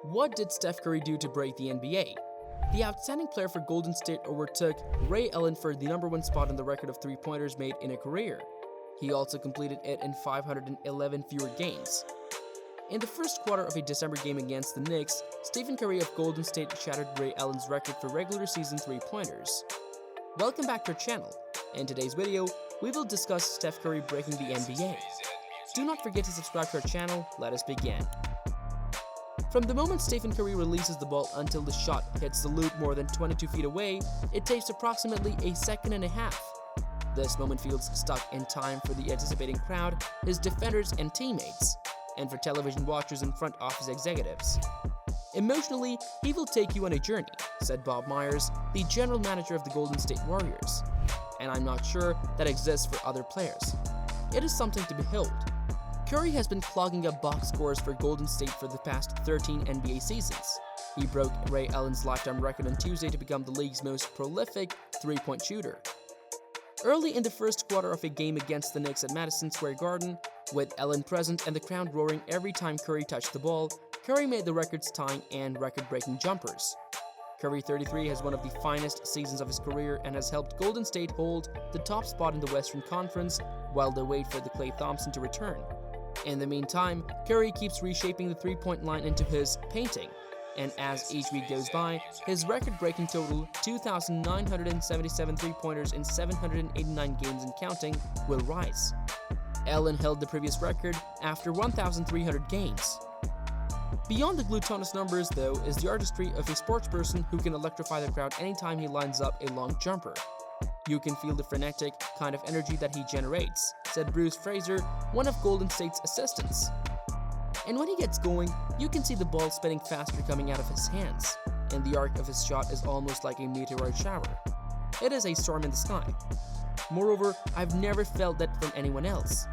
What did Steph Curry do to break the NBA? The outstanding player for Golden State overtook Ray Allen for the #1 spot in the record of three-pointers made in a career. He also completed it in 511 fewer games. In the first quarter of a December game against the Knicks, Stephen Curry of Golden State shattered Ray Allen's record for regular season three-pointers. Welcome back to our channel. In today's video, we will discuss Steph Curry breaking the NBA. Do not forget to subscribe to our channel. Let us begin. From the moment Stephen Curry releases the ball until the shot hits the loop more than 22 feet away, it takes approximately a second and a half. This moment feels stuck in time for the anticipating crowd, his defenders and teammates, and for television watchers and front office executives. Emotionally, he will take you on a journey, said Bob Myers, the general manager of the Golden State Warriors. And I'm not sure that exists for other players. It is something to behold. Curry has been clogging up box scores for Golden State for the past 13 NBA seasons. He broke Ray Allen's lifetime record on Tuesday to become the league's most prolific three-point shooter. Early in the first quarter of a game against the Knicks at Madison Square Garden, with Allen present and the crowd roaring every time Curry touched the ball, Curry made the records-tying and record-breaking jumpers. Curry, 33, has one of the finest seasons of his career and has helped Golden State hold the top spot in the Western Conference while they wait for the Klay Thompson to return. In the meantime, Curry keeps reshaping the three-point line into his painting, and as each week goes by, his record-breaking total, 2,977 three-pointers in 789 games and counting, will rise. Allen held the previous record after 1,300 games. Beyond the glutinous numbers, though, is the artistry of a sportsperson who can electrify the crowd anytime he lines up a long jumper. You can feel the frenetic kind of energy that he generates, said Bruce Fraser, one of Golden State's assistants. And when he gets going, you can see the ball spinning faster coming out of his hands, and the arc of his shot is almost like a meteorite shower. It is a storm in the sky. Moreover, I've never felt that from anyone else.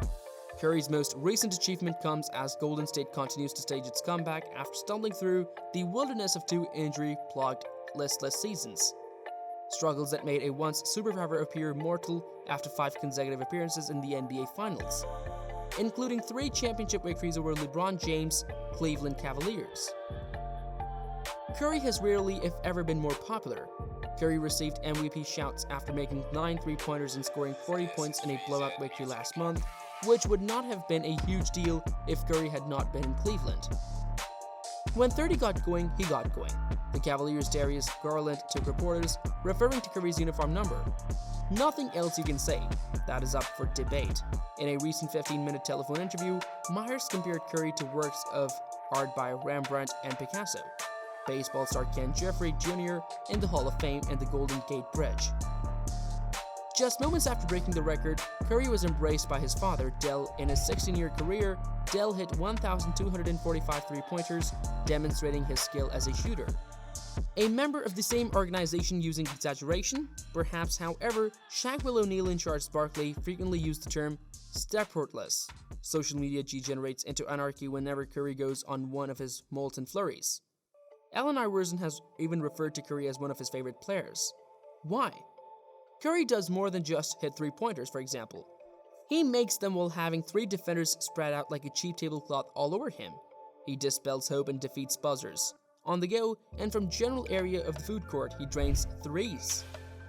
Curry's most recent achievement comes as Golden State continues to stage its comeback after stumbling through the wilderness of two injury-plagued listless seasons. Struggles that made a once superpower appear mortal after 5 consecutive appearances in the NBA Finals, including 3 championship victories over LeBron James' Cleveland Cavaliers. Curry has rarely, if ever, been more popular. Curry received MVP shouts after making 9 three-pointers and scoring 40 points in a blowout victory last month, which would not have been a huge deal if Curry had not been in Cleveland. When 30 got going, he got going. The Cavaliers' Darius Garland took reporters, referring to Curry's uniform number. Nothing else you can say. That is up for debate. In a recent 15-minute telephone interview, Myers compared Curry to works of art by Rembrandt and Picasso, baseball star Ken Jeffrey Jr. in the Hall of Fame and the Golden Gate Bridge. Just moments after breaking the record, Curry was embraced by his father, Dell. In his 16-year career, Dell hit 1,245 three-pointers, demonstrating his skill as a shooter. A member of the same organization using exaggeration? Perhaps, however, Shaquille O'Neal and Charles Barkley frequently use the term Stepportless. Social media degenerates into anarchy whenever Curry goes on one of his molten flurries. Allen Iverson has even referred to Curry as one of his favorite players. Why? Curry does more than just hit three-pointers, for example. He makes them while having 3 defenders spread out like a cheap tablecloth all over him. He dispels hope and defeats buzzers. On the go, and from general area of the food court, he drains threes.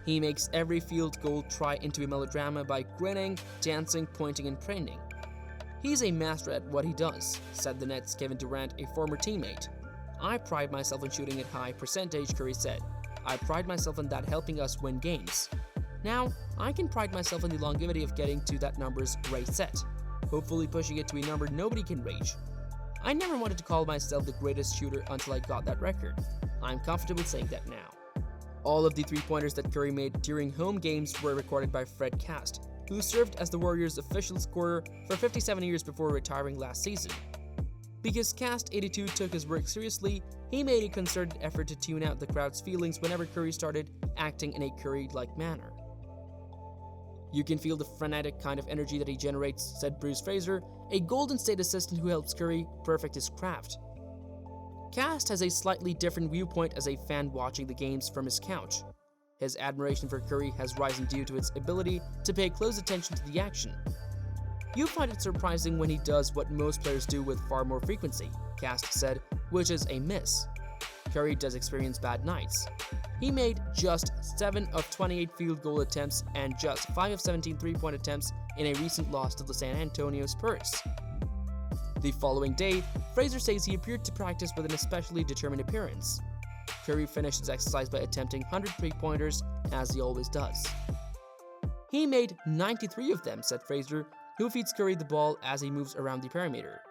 He makes every field goal try into a melodrama by grinning, dancing, pointing, and preening. He's a master at what he does, said the Nets' Kevin Durant, a former teammate. I pride myself on shooting at high percentage, Curry said. I pride myself on that helping us win games. Now, I can pride myself on the longevity of getting to that number's right set, hopefully pushing it to a number nobody can reach. I never wanted to call myself the greatest shooter until I got that record. I'm comfortable saying that now. All of the three-pointers that Curry made during home games were recorded by Fred Cast, who served as the Warriors' official scorer for 57 years before retiring last season. Because Cast 82 took his work seriously, he made a concerted effort to tune out the crowd's feelings whenever Curry started acting in a Curry-like manner. You can feel the frenetic kind of energy that he generates, said Bruce Fraser, a Golden State assistant who helps Curry perfect his craft. Cast has a slightly different viewpoint as a fan watching the games from his couch. His admiration for Curry has risen due to its ability to pay close attention to the action. "You find it surprising when he does what most players do with far more frequency," Cast said, which is a miss. Curry does experience bad nights. He made just 7 of 28 field goal attempts and just 5 of 17 three-point attempts in a recent loss to the San Antonio Spurs. The following day, Fraser says he appeared to practice with an especially determined appearance. Curry finished his exercise by attempting 100 three-pointers, as he always does. "He made 93 of them," said Fraser, who feeds Curry the ball as he moves around the perimeter.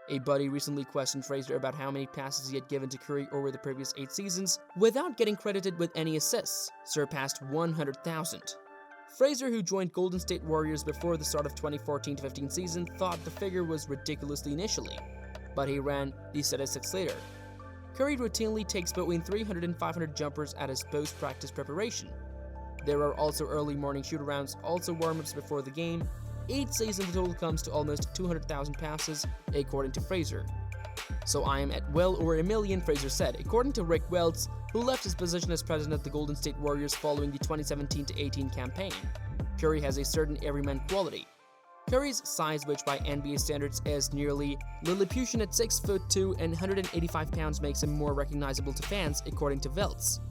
A buddy recently questioned Fraser about how many passes he had given to Curry over the previous 8 seasons, without getting credited with any assists, surpassed 100,000. Fraser, who joined Golden State Warriors before the start of 2014-15 season, thought the figure was ridiculously initially, but he ran the statistics later. Curry routinely takes between 300 and 500 jumpers at his post-practice preparation. There are also early morning shoot-arounds, also warm-ups before the game. Each season the total comes to almost 200,000 passes, according to Fraser. "So I am at well over a million," Fraser said, according to Rick Welts, who left his position as president of the Golden State Warriors following the 2017-18 campaign. Curry has a certain everyman quality. Curry's size, which by NBA standards is nearly Lilliputian at 6'2" and 185 pounds, makes him more recognizable to fans, according to Welts.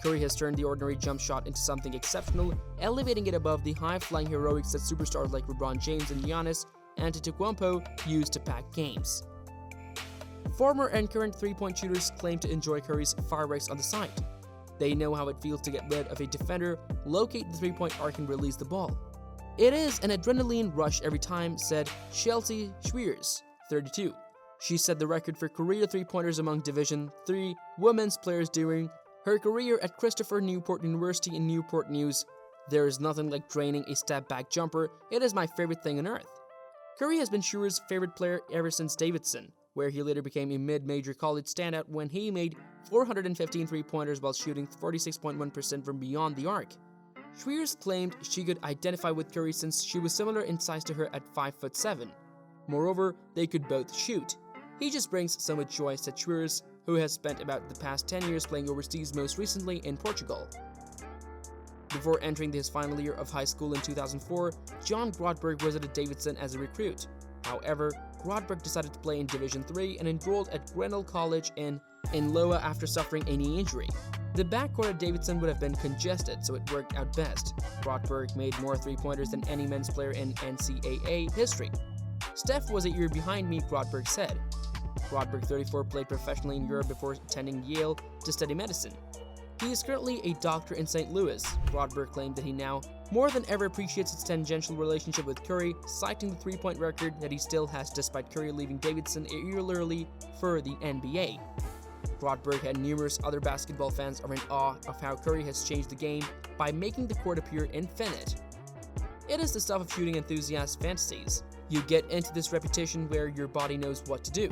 Curry has turned the ordinary jump shot into something exceptional, elevating it above the high-flying heroics that superstars like LeBron James and Giannis Antetokounmpo use to pack games. Former and current three-point shooters claim to enjoy Curry's fireworks on the side. They know how it feels to get rid of a defender, locate the three-point arc, and release the ball. "It is an adrenaline rush every time," said Chelsea Schweers, 32. She set the record for career three-pointers among Division III women's players during her career at Christopher Newport University in Newport News. "There is nothing like draining a step-back jumper. It is my favorite thing on earth." Curry has been Schweer's favorite player ever since Davidson, where he later became a mid-major college standout when he made 415 three-pointers while shooting 46.1% from beyond the arc. Schweers claimed she could identify with Curry since she was similar in size to her at 5'7". Moreover, they could both shoot. "He just brings so much joy," said Schweers, who has spent about the past 10 years playing overseas, most recently in Portugal. Before entering his final year of high school in 2004, John Grodberg visited Davidson as a recruit. However, Grodberg decided to play in Division III and enrolled at Grinnell College in Loa after suffering a knee injury. The backcourt at Davidson would have been congested, so it worked out best. Grodberg made more three-pointers than any men's player in NCAA history. "Steph was a year behind me," Grodberg said. Grodberg, 34, played professionally in Europe before attending Yale to study medicine. He is currently a doctor in St. Louis. Grodberg claimed that he now more than ever appreciates his tangential relationship with Curry, citing the three-point record that he still has despite Curry leaving Davidson a year early for the NBA. Grodberg and numerous other basketball fans are in awe of how Curry has changed the game by making the court appear infinite. "It is the stuff of shooting enthusiasts' fantasies. You get into this repetition where your body knows what to do,"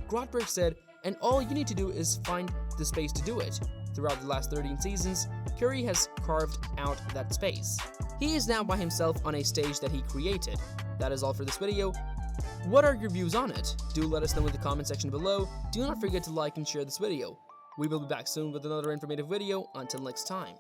Grodberg said, "and all you need to do is find the space to do it." Throughout the last 13 seasons, Curry has carved out that space. He is now by himself on a stage that he created. That is all for this video. What are your views on it? Do let us know in the comment section below. Do not forget to like and share this video. We will be back soon with another informative video. Until next time.